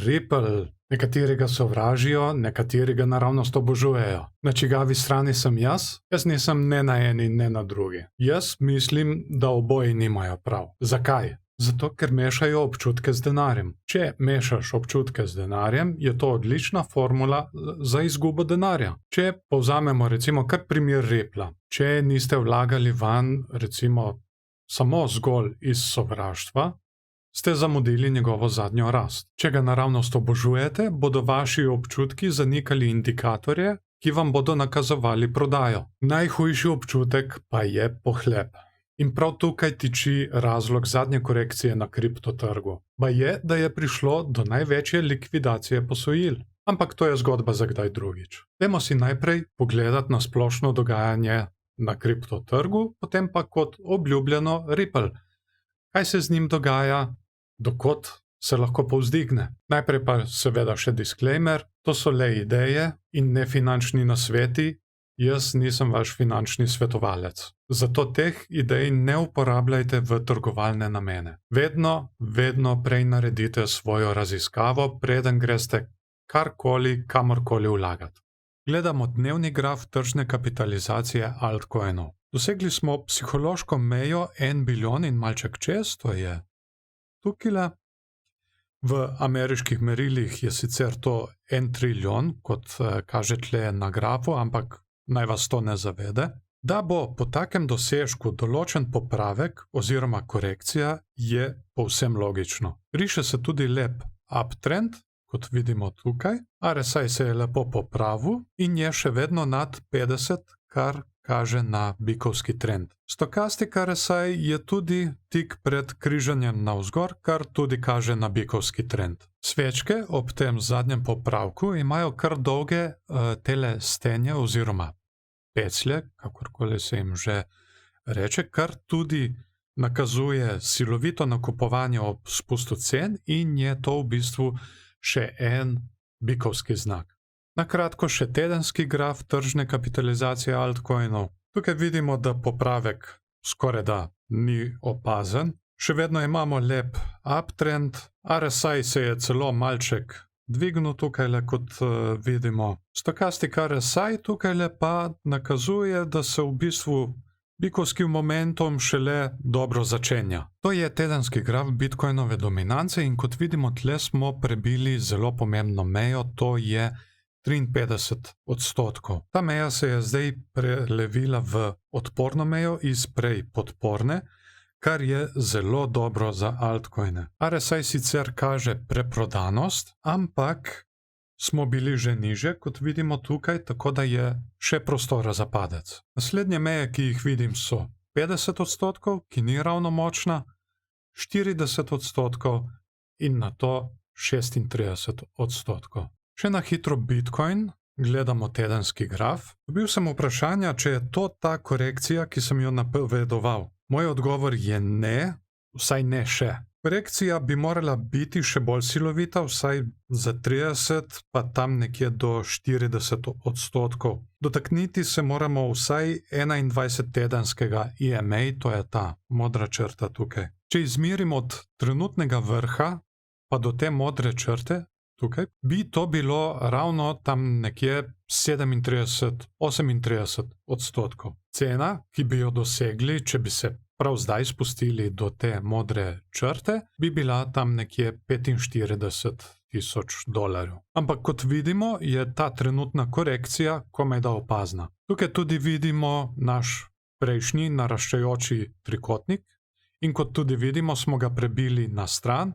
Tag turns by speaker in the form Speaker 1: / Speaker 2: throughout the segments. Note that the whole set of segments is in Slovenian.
Speaker 1: Ripple. Nekateri ga sovražijo, nekateri ga naravnost obožujejo. Na čigavi strani sem jaz? Jaz nisem ne na eni, ne na drugi. Jaz mislim, da oboji nimajo prav. Zakaj? Zato, ker mešajo občutke z denarjem. Če mešaš občutke z denarjem, je to odlična formula za izgubo denarja. Če povzamemo recimo kar primer Ripla. Če niste vlagali van recimo samo zgolj iz sovraštva, ste zamudili njegovo zadnjo rast. Če ga naravnost obožujete, bodo vaši občutki zanikali indikatorje, ki vam bodo nakazovali prodajo. Najhujši občutek pa je pohlep. In prav tukaj tiči razlog zadnje korekcije na kriptotrgu. Baje, da je prišlo do največje likvidacije posojil. Ampak to je zgodba za kdaj drugič. Dajmo si najprej pogledati na splošno dogajanje na kriptotrgu, potem pa kot obljubljeno Ripple. Kaj se z njim dogaja, dokot se lahko povzdigne? Najprej pa seveda še disclaimer, to so le ideje in ne finančni nasveti, jaz nisem vaš finančni svetovalec. Zato teh idej ne uporabljajte v trgovalne namene. Vedno prej naredite svojo raziskavo, preden greste karkoli, kamorkoli vlagati. Gledamo dnevni graf tržne kapitalizacije altcoinov. Dosegli smo psihološko mejo 1 bilijon in malček čez, to je tukajle. V ameriških merilih je sicer to 1 trilijon, kot kaže tle na grafu, ampak naj vas to ne zavede. Da bo po takem dosežku določen popravek oziroma korekcija, je povsem logično. Riše se tudi lep uptrend, kot vidimo tukaj. RSI se je lepo popravil in je še vedno nad 50, kar kaže na bikovski trend. Stokastik RSI je tudi tik pred križanjem navzgor, kar tudi kaže na bikovski trend. Svečke ob tem zadnjem popravku imajo kar dolge tele stenje oziroma peclje, kakorkoli se jim že reče, kar tudi nakazuje silovito nakupovanje ob spustu cen in je to v bistvu še en bikovski znak. Na kratko še tedenski graf tržne kapitalizacije altcoinov. Tukaj vidimo, da popravek skoraj da ni opazen. Še vedno imamo lep uptrend, RSI se je celo malček dvignil tukajle, kot vidimo. Stokastik RSI tukajle pa nakazuje, da se v bistvu bikovski momentum šele dobro začenja. To je tedenski graf Bitcoinove dominance in kot vidimo, tle smo prebili zelo pomembno mejo, to je 53%. Ta meja se je zdaj prelevila v odporno mejo iz prej podporne, kar je zelo dobro za altcoine. RSI sicer kaže preprodanost, ampak smo bili že niže, kot vidimo tukaj, tako da je še prostora za padec. Naslednje meje, ki jih vidim, so 50%, ki ni ravno močna, 40% in na to 36%. Še na hitro Bitcoin, gledamo tedenski graf. Dobil sem vprašanja, če je to ta korekcija, ki sem jo napovedoval. Moj odgovor je ne, vsaj ne še. Korekcija bi morala biti še bolj silovita, vsaj za 30, pa tam nekje do 40%. Dotakniti se moramo vsaj 21 tedenskega EMA, to je ta modra črta tukaj. Če izmerim od trenutnega vrha, pa do te modre črte, tukaj, bi to bilo ravno tam nekje 37–38%. Cena, ki bi jo dosegli, če bi se prav zdaj spustili do te modre črte, bi bila tam nekje $45,000. Ampak kot vidimo, je ta trenutna korekcija komaj da opazna. Tukaj tudi vidimo naš prejšnji naraščajoči trikotnik in kot tudi vidimo, smo ga prebili na stran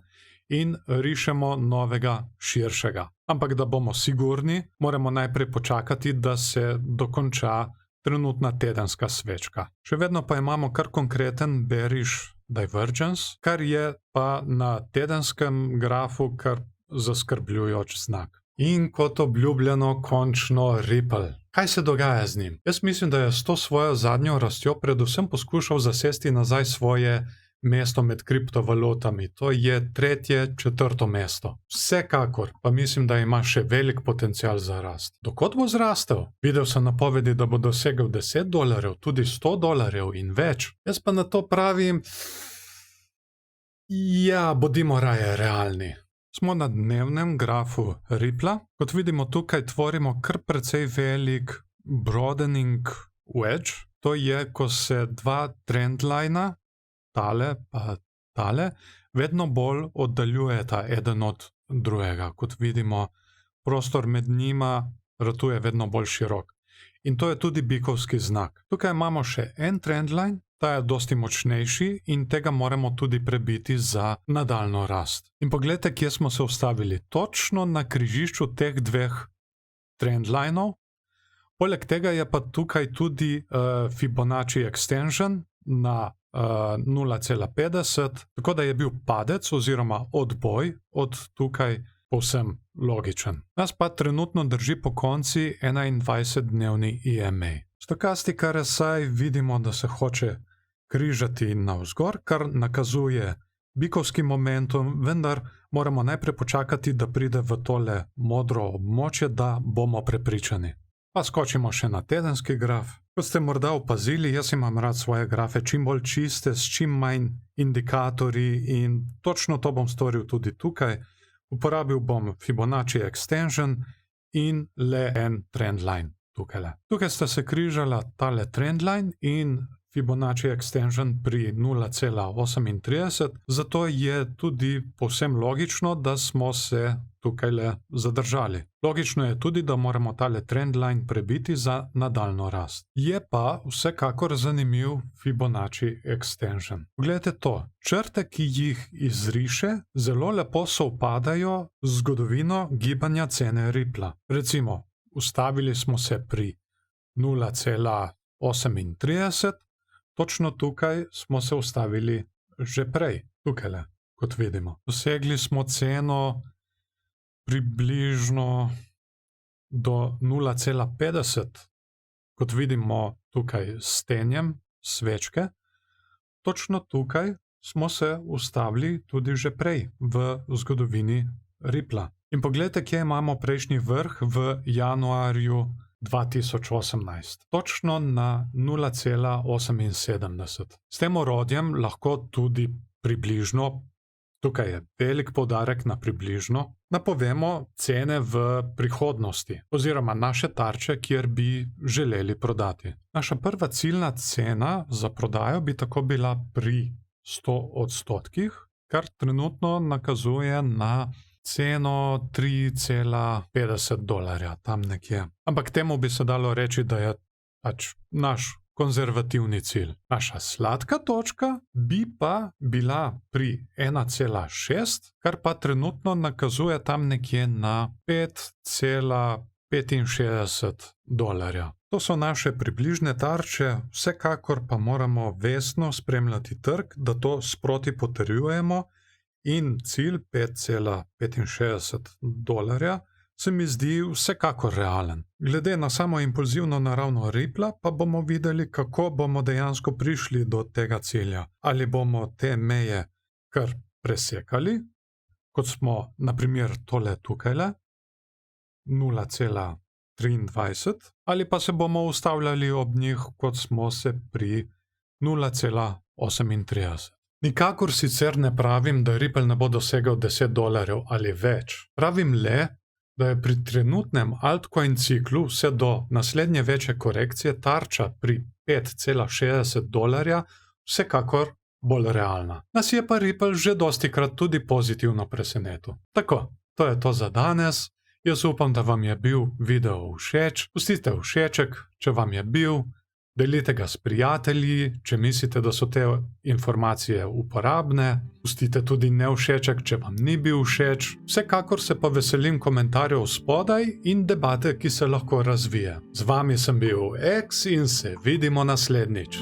Speaker 1: in rišemo novega širšega. Ampak da bomo sigurni, moramo najprej počakati, da se dokonča trenutna tedenska svečka. Še vedno pa imamo kar konkreten bearish divergence, kar je pa na tedenskem grafu kar zaskrbljujoč znak. In kot obljubljeno, končno Ripple. Kaj se dogaja z njim? Jaz mislim, da je s to svojo zadnjo rastjo predvsem poskušal zasesti nazaj svoje mesto med kriptovalutami. To je 3., 4. mesto. Vsekakor pa mislim, da ima še velik potencial za rast. Dokot bo zrastel? Videl sem napovedi, da bo dosegel $10, tudi $100 in več. Jaz pa na to pravim, ja, bodimo raje realni. Smo na dnevnem grafu Rippla. Kot vidimo, tukaj tvorimo kar precej velik broadening wedge. To je, ko se dva trendlina, tale pa tale, vedno bolj oddaljujeta eden od drugega. Kot vidimo, prostor med njima ratuje vedno bolj širok. In to je tudi bikovski znak. Tukaj imamo še en trendline, ta je dosti močnejši in tega moramo tudi prebiti za nadaljno rast. In pogledajte, kje smo se ustavili. Točno na križišču teh dveh trendlinov. Poleg tega je pa tukaj tudi Fibonacci extension na 0,50, tako da je bil padec oziroma odboj od tukaj povsem logičen. Nas pa trenutno drži po konci 21-dnevni EMA. Stokastika RSI vidimo, da se hoče križati navzgor, kar nakazuje bikovski momentum, vendar moramo najprej počakati, da pride v tole modro območje, da bomo prepričani. Pa skočimo še na tedenski graf. Kot ste morda opazili, jaz imam rad svoje grafe čim bolj čiste, s čim manj indikatorji in točno to bom storil tudi tukaj. Uporabil bom Fibonacci extension in le en trendline tukaj. Tukaj sta se križala tale trendline in Fibonacci extension pri 0,38, zato je tudi povsem logično, da smo se tukaj le zadržali. Logično je tudi, da moramo tale trendline prebiti za nadaljno rast. Je pa vsekakor zanimiv Fibonacci extension. Poglejte to, črte, ki jih izriše, zelo lepo sovpadajo z zgodovino gibanja cene Rippla. Recimo, ustavili smo se pri 0,38, točno tukaj smo se ustavili že prej, tukaj, kot vidimo. Dosegli smo ceno približno do 0,50, kot vidimo tukaj s stenjem svečke. Točno tukaj smo se ustavili tudi že prej v zgodovini Rippla. In pogledajte, kje imamo prejšnji vrh v januarju 2018. Točno na 0,78. S tem orodjem lahko tudi približno, tukaj je velik poudarek na približno, napovemo cene v prihodnosti oziroma naše tarče, kjer bi želeli prodati. Naša prva ciljna cena za prodajo bi tako bila pri 100%, kar trenutno nakazuje na ceno $3,50, tam nekje. Ampak temu bi se dalo reči, da je pač naš konzervativni cilj. Naša sladka točka bi pa bila pri 1,6, kar pa trenutno nakazuje tam nekje na $5,65. To so naše približne tarče, vsekakor pa moramo vestno spremljati trg, da to sproti potrjujemo. In cilj $5,65 se mi zdi vsekakor realen. Glede na samo impulzivno naravno Rippla pa bomo videli, kako bomo dejansko prišli do tega cilja. Ali bomo te meje kar presekali, kot smo naprimer tole tukajle, 0,23, ali pa se bomo ustavljali ob njih, kot smo se pri 0,38. Nikakor sicer ne pravim, da Ripple ne bo dosegel $10 ali več. Pravim le, da je pri trenutnem altcoin ciklu vse do naslednje večje korekcije tarča pri $5,60 vsekakor bolj realna. Nas je pa Ripple že dostikrat tudi pozitivno presenetil. Tako, to je to za danes. Jaz upam, da vam je bil video všeč. Pustite všeček, če vam je bil. Delite ga s prijatelji, če mislite, da so te informacije uporabne. Pustite tudi nevšeček, če vam ni bil všeč. Vsekakor se pa veselim komentarjev spodaj in debate, ki se lahko razvije. Z vami sem bil X in se vidimo naslednjič.